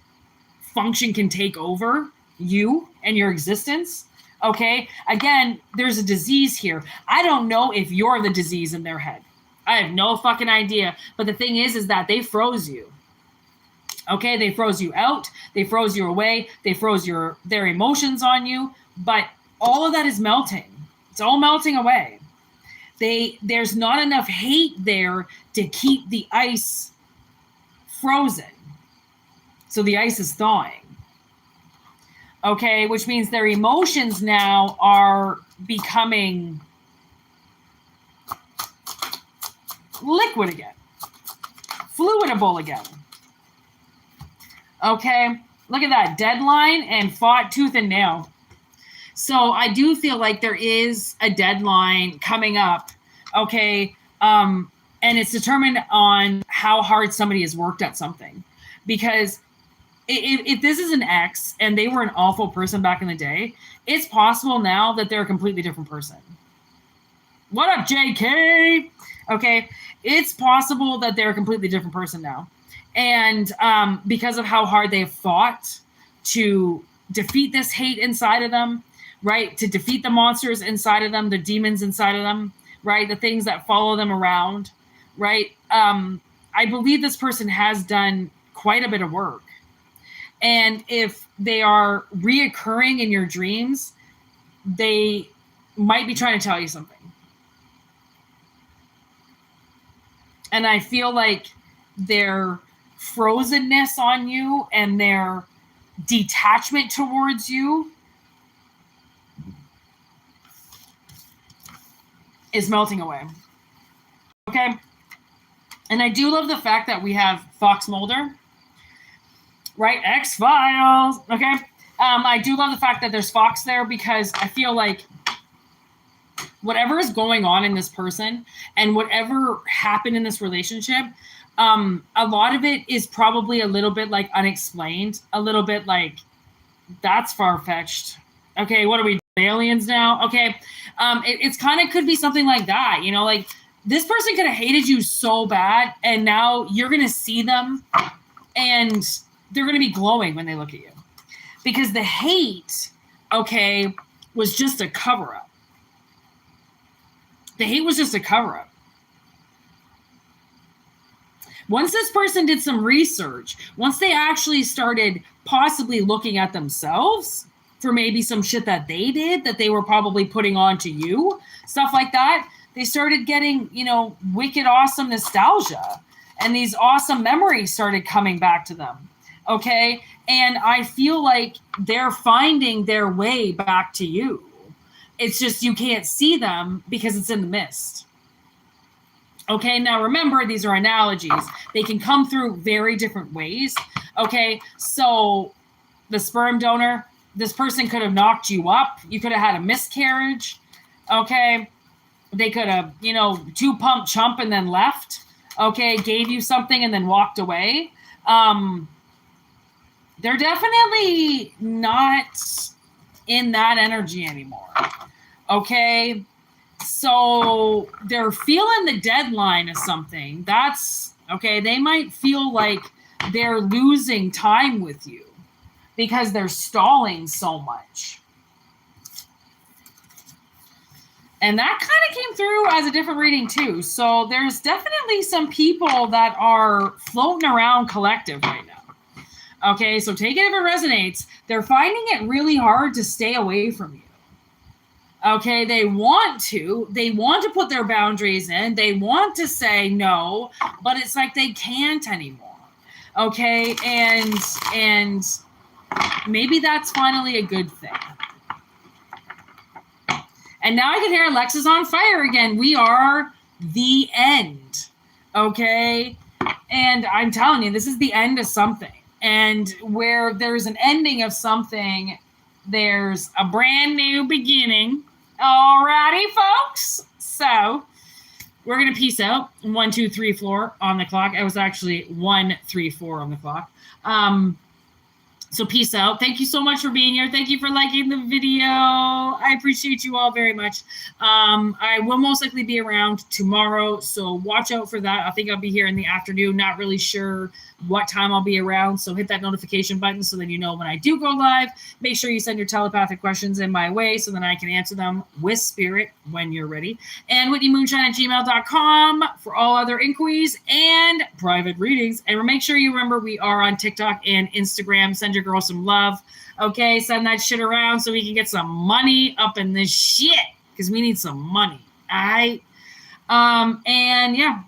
function can take over you and your existence. Okay. Again, there's a disease here. I don't know if you're the disease in their head. I have no fucking idea. But the thing is that they froze you. Okay. They froze you out. They froze you away. They froze their emotions on you. But all of that is melting. It's all melting away. There's not enough hate there to keep the ice frozen. So the ice is thawing. Okay, which means their emotions now are becoming liquid again, fluidable again. Okay, look at that, deadline and fought tooth and nail. So I do feel like there is a deadline coming up. Okay, and it's determined on how hard somebody has worked at something, because if this is an ex and they were an awful person back in the day, it's possible now that they're a completely different person. What up, JK? Okay, it's possible that they're a completely different person now. And because of how hard they've fought to defeat this hate inside of them, right? To defeat the monsters inside of them, the demons inside of them, right? The things that follow them around, right? I believe this person has done quite a bit of work. And if they are reoccurring in your dreams, they might be trying to tell you something. And I feel like their frozenness on you and their detachment towards you is melting away. Okay? And I do love the fact that we have Fox Mulder, right? X-Files. Okay? I do love the fact that there's Fox there because I feel like whatever is going on in this person and whatever happened in this relationship, a lot of it is probably a little bit like unexplained, a little bit like that's far-fetched. Okay, what are we, aliens now? Okay, it's kind of could be something like that, you know, like this person could have hated you so bad and now you're going to see them and they're going to be glowing when they look at you because the hate, okay, was just a cover-up. The hate was just a cover-up. Once this person did some research, once they actually started possibly looking at themselves for maybe some shit that they did that they were probably putting on to you, stuff like that, they started getting, you know, wicked awesome nostalgia and these awesome memories started coming back to them. Okay? And I feel like they're finding their way back to you. It's just you can't see them because it's in the mist. Okay, now remember, these are analogies. They can come through very different ways. Okay, so the sperm donor, this person could have knocked you up. You could have had a miscarriage. Okay, they could have, you know, two-pump chump and then left. Okay, gave you something and then walked away. They're definitely not in that energy anymore. Okay, so they're feeling the deadline of something. That's okay. They might feel like they're losing time with you because they're stalling so much. And that kind of came through as a different reading too. So there's definitely some people that are floating around collective right now. Okay, so take it if it resonates. They're finding it really hard to stay away from you. Okay, they want to put their boundaries in. They want to say no, but it's like they can't anymore. Okay, and maybe that's finally a good thing. And now I can hear Alexa's on fire again. We are the end. Okay, and I'm telling you, this is the end of something. And where there's an ending of something, there's a brand new beginning. Alrighty, folks. So we're gonna peace out. 1, 2, 3, 4 on the clock. It was actually 1, 3, 4 on the clock. So peace out. Thank you so much for being here. Thank you for liking the video. I appreciate you all very much. I will most likely be around tomorrow, so watch out for that. I think I'll be here in the afternoon. Not really sure what time I'll be around, so hit that notification button so that you know when I do go live. Make sure you send your telepathic questions in my way so then I can answer them with spirit when you're ready. And whitneymoonshine@gmail.com for all other inquiries and private readings. And make sure you remember we are on TikTok and Instagram. Send your girl some love. Okay, send that shit around so we can get some money up in this shit because we need some money. All right. And yeah,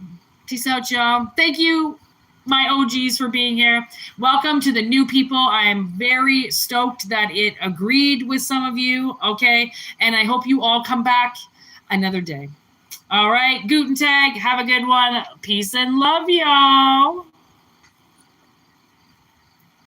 peace out, y'all. Thank you, my OGs, for being here. Welcome to the new people. I am very stoked that it agreed with some of you. Okay, and I hope you all come back another day. All right, Guten Tag. Have a good one. Peace and love, y'all.